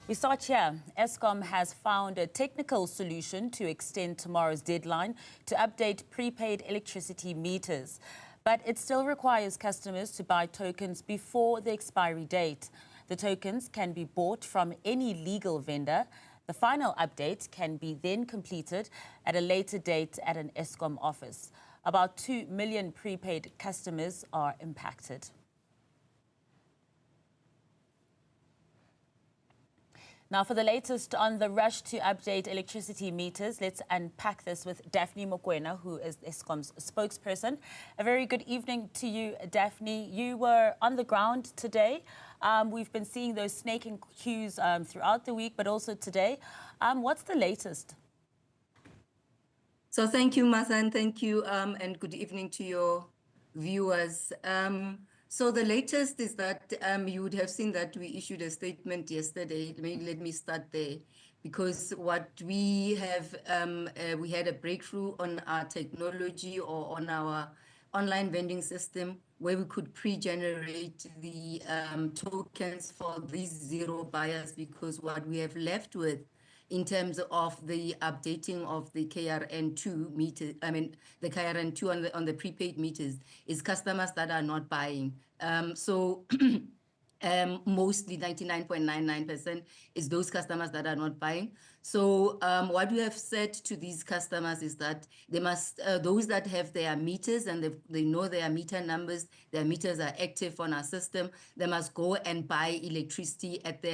We start here. Eskom has found a technical solution to extend tomorrow's deadline to update prepaid electricity meters. But it still requires customers to buy tokens before the expiry date. The tokens can be bought from any legal vendor. The final update can be then completed at a later date at an Eskom office. About 2 million prepaid customers are impacted. Now, for the latest on the rush to update electricity meters, let's unpack this with Daphne Mokoena, who is Eskom's spokesperson. A very good evening to you, Daphne. You were on the ground today. We've been seeing those snaking queues throughout the week, but also today. What's the latest? So thank you, Masan. Thank you, and good evening to your viewers. So the latest is that you would have seen that we issued a statement yesterday. Let me start there, because what we have, we had a breakthrough on our technology or on our online vending system where we could pre-generate the tokens for these zero buyers, because what we have left with in terms of the updating of the KRN2 meter, the KRN2 on the prepaid meters, is customers that are not buying. Mostly 99.99% is those customers that are not buying. So what we have said to these customers is that they must, those that have their meters and they know their meter numbers, their meters are active on our system, they must go and buy electricity at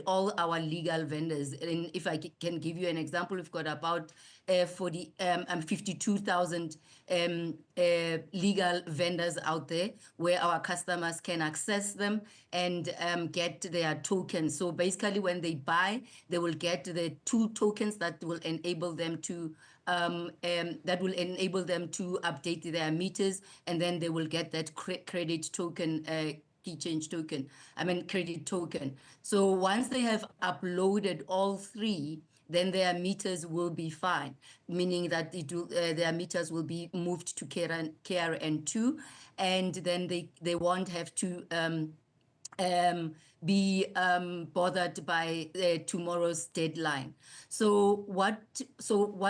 all our legal vendors. And if I can give you an example, we've got about 52,000 legal vendors out there where our customers can access them and get their tokens. So basically, when they buy, they will get the 2 tokens that will enable them to update their meters, and then they will get that credit token. Key change token, credit token. So once they have uploaded all 3, then their meters will be fine, meaning that their meters will be moved to KRN2, and then they won't have to be bothered by tomorrow's deadline. So what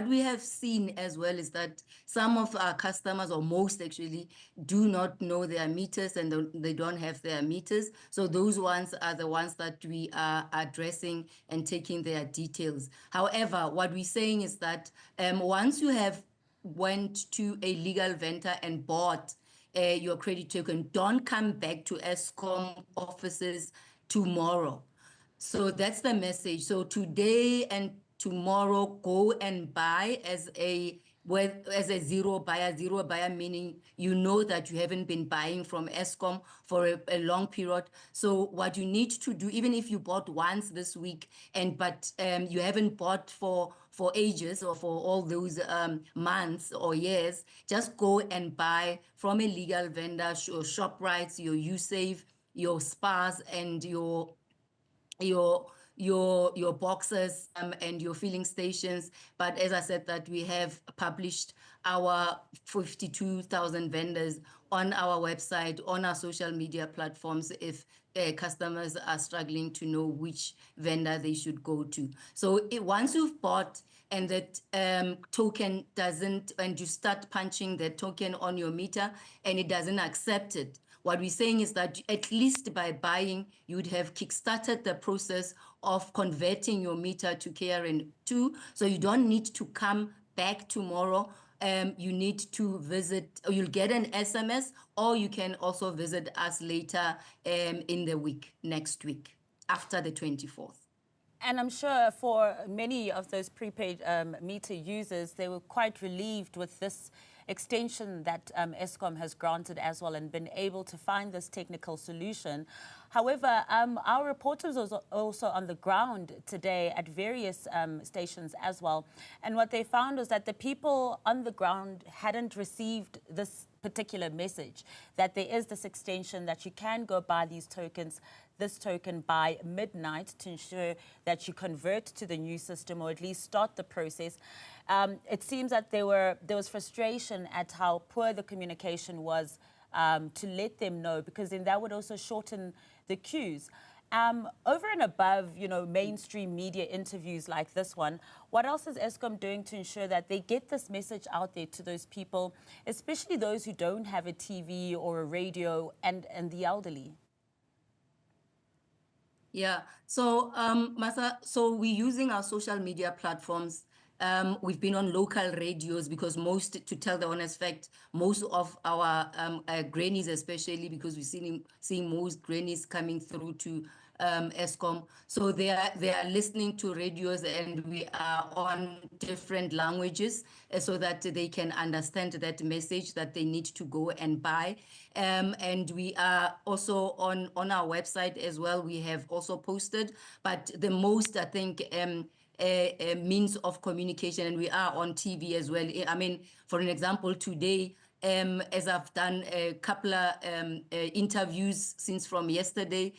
we have seen as well is that some of our customers, or most actually, do not know their meters and they don't have their meters. So those ones are the ones that we are addressing and taking their details. However, what we're saying is that once you have went to a legal vendor and bought your credit token, don't come back to Eskom offices tomorrow. So that's the message. So today and tomorrow, go and buy as a zero buyer meaning you know that you haven't been buying from Eskom for a long period. So what you need to do, even if you bought once this week but you haven't bought for ages or for all those months or years, just go and buy from a legal vendor, your ShopRites, your USave, your SPARs, and your boxes and your filling stations. But as I said, that we have published our 52,000 vendors on our website, on our social media platforms, if customers are struggling to know which vendor they should go to. So once you've bought and that token doesn't, and you start punching the token on your meter and it doesn't accept it, what we're saying is that at least by buying, you would have kickstarted the process of converting your meter to KRN2. So you don't need to come back tomorrow. You need to visit, or you'll get an SMS, or you can also visit us later in the week, next week, after the 24th. And I'm sure for many of those prepaid meter users, they were quite relieved with this extension that Eskom has granted as well, and been able to find this technical solution. However, our reporters was also on the ground today at various stations as well. And what they found was that the people on the ground hadn't received this particular message, that there is this extension, that you can go buy these tokens, this token by midnight, to ensure that you convert to the new system, or at least start the process. It seems that there was frustration at how poor the communication was to let them know, because then that would also shorten the queues. Over and above, mainstream media interviews like this one, what else is Eskom doing to ensure that they get this message out there to those people, especially those who don't have a TV or a radio and the elderly? Yeah. So, Masa, so we're using our social media platforms. We've been on local radios because to tell the honest fact, most of our grannies, especially because we're seeing most grannies coming through to Eskom. So they are listening to radios, and we are on different languages so that they can understand that message that they need to go and buy. And we are also on our website as well. We have also posted, but the most, I think, means of communication, and we are on TV as well. I mean, for an example, today, as I've done a couple of interviews since from yesterday,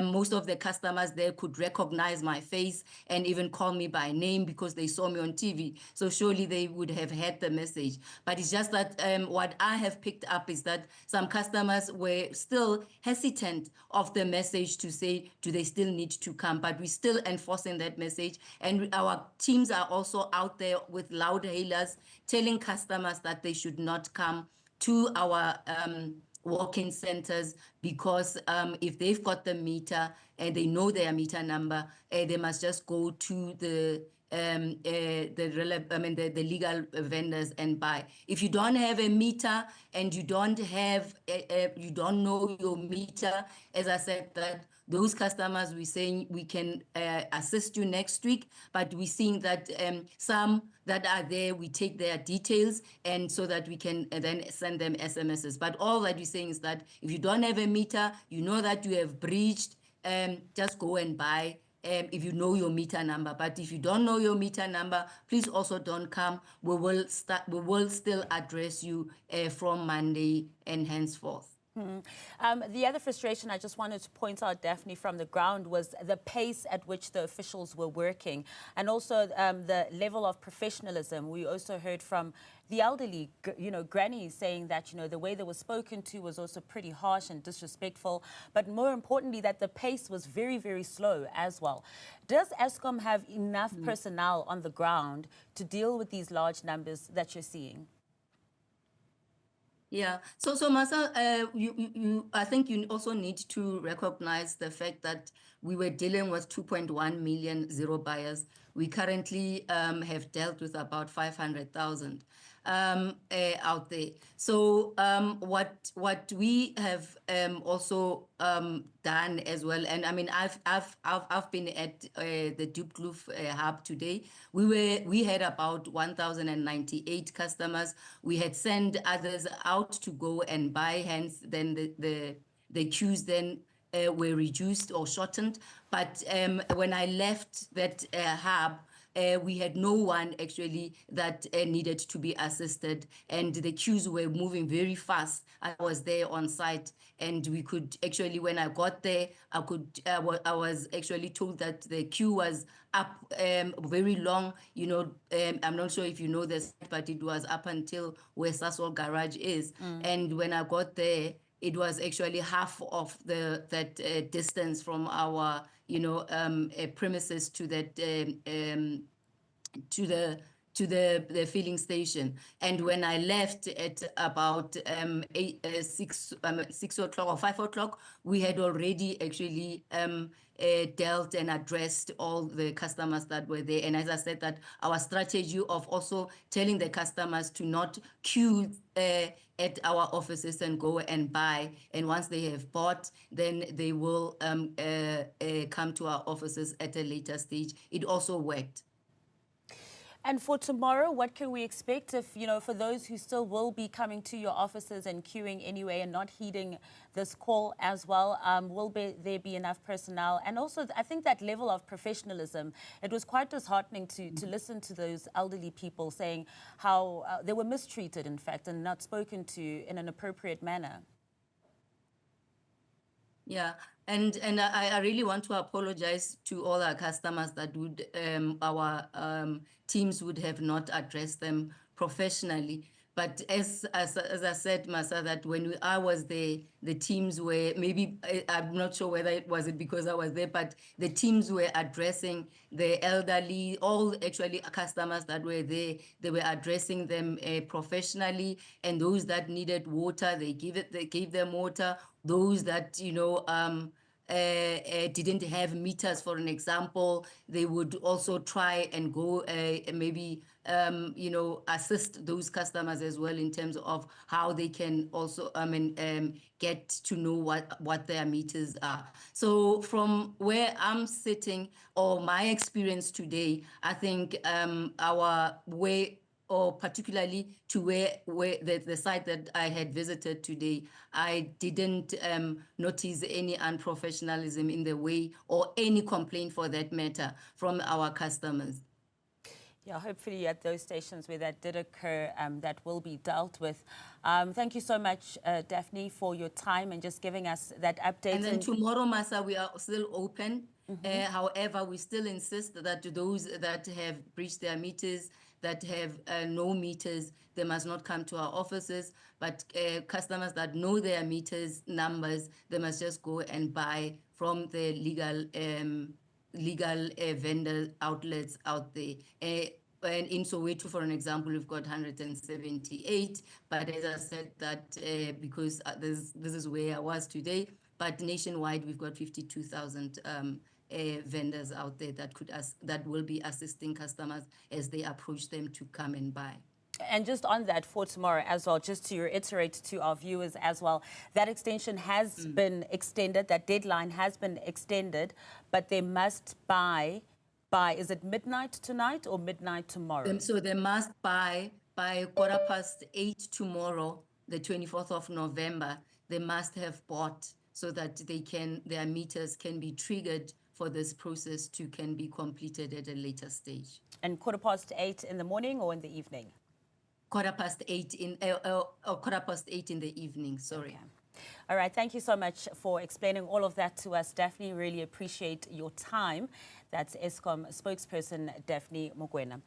most of the customers there could recognize my face and even call me by name because they saw me on TV. So surely they would have heard the message. But it's just that what I have picked up is that some customers were still hesitant of the message to say, do they still need to come? But we're still enforcing that message. And our teams are also out there with loud hailers telling customers that they should not come to our walk-in centers because if they've got the meter and they know their meter number, they must just go to the legal vendors and buy. If you don't have a meter and you don't know your meter, as I said, that those customers, we're saying we can assist you next week, but we're seeing that some that are there, we take their details and so that we can then send them SMSs. But all that we're saying is that if you don't have a meter, you know that you have breached, just go and buy if you know your meter number. But if you don't know your meter number, please also don't come. We will still address you from Monday and henceforth. The other frustration I just wanted to point out, Daphne, from the ground was the pace at which the officials were working and also the level of professionalism. We also heard from the elderly, grannies saying that, the way they were spoken to was also pretty harsh and disrespectful, but more importantly, that the pace was very, very slow as well. Does Eskom have enough personnel on the ground to deal with these large numbers that you're seeing? Yeah. So Masa, I think you also need to recognize the fact that we were dealing with 2.1 million zero buyers. We currently have dealt with about 500,000 out there. So what we have also done as well, and I mean I've been at the Diepkloof hub today. We had about 1,098 customers. We had sent others out to go and buy. Hence, then the queues then were reduced or shortened. But when I left that hub, we had no one actually that needed to be assisted, and the queues were moving very fast. I was there on site, and we could actually, when I got there, I was actually told that the queue was up very long. I'm not sure if you know this, but it was up until where Sasol Garage is. And when I got there, it was actually half of that distance from our premises to that to the filling station. And when I left at about 6 o'clock or 5 o'clock, we had already actually dealt and addressed all the customers that were there. And as I said, that our strategy of also telling the customers to not queue at our offices and go and buy, and once they have bought, then they will come to our offices at a later stage. It also worked. And for tomorrow, what can we expect if, for those who still will be coming to your offices and queuing anyway and not heeding this call as well, will there be enough personnel? And also, I think that level of professionalism, it was quite disheartening to listen to those elderly people saying how they were mistreated, in fact, and not spoken to in an appropriate manner. Yeah, and I really want to apologize to all our customers that our teams would have not addressed them professionally. But as I said, Masa, that when I was there, the teams were, maybe, I'm not sure whether it was because I was there, but the teams were addressing the elderly, all actually customers that were there, they were addressing them professionally, and those that needed water, they gave them water. Those that, didn't have meters, for an example, they would also try and go maybe assist those customers as well in terms of how they can also get to know what their meters are. So from where I'm sitting, or my experience today, I think our way, or particularly to where the site that I had visited today, I didn't notice any unprofessionalism in the way, or any complaint for that matter, from our customers. Yeah, hopefully at those stations where that did occur, that will be dealt with. Thank you so much, Daphne, for your time and just giving us that update. And then tomorrow, Masa, we are still open. However, we still insist that those that have breached their meters, that have no meters, they must not come to our offices. But customers that know their meters numbers, they must just go and buy from the legal vendor outlets out there. And in Soweto, for an example, we've got 178. But as I said, that because this is where I was today, but nationwide, we've got 52,000 vendors out there that will be assisting customers as they approach them to come and buy. And just on that, for tomorrow as well, just to reiterate to our viewers as well, that extension has been extended, that deadline has been extended, but they must buy by, is it midnight tonight or midnight tomorrow? So they must buy by 8:15 tomorrow, the 24th of November. They must have bought so that their meters can be triggered for this process can be completed at a later stage. And 8:15 in the morning or in the evening? 8:15 in the evening, sorry. Okay. All right, thank you so much for explaining all of that to us, Daphne. Really appreciate your time. That's Eskom spokesperson Daphne Mokoena.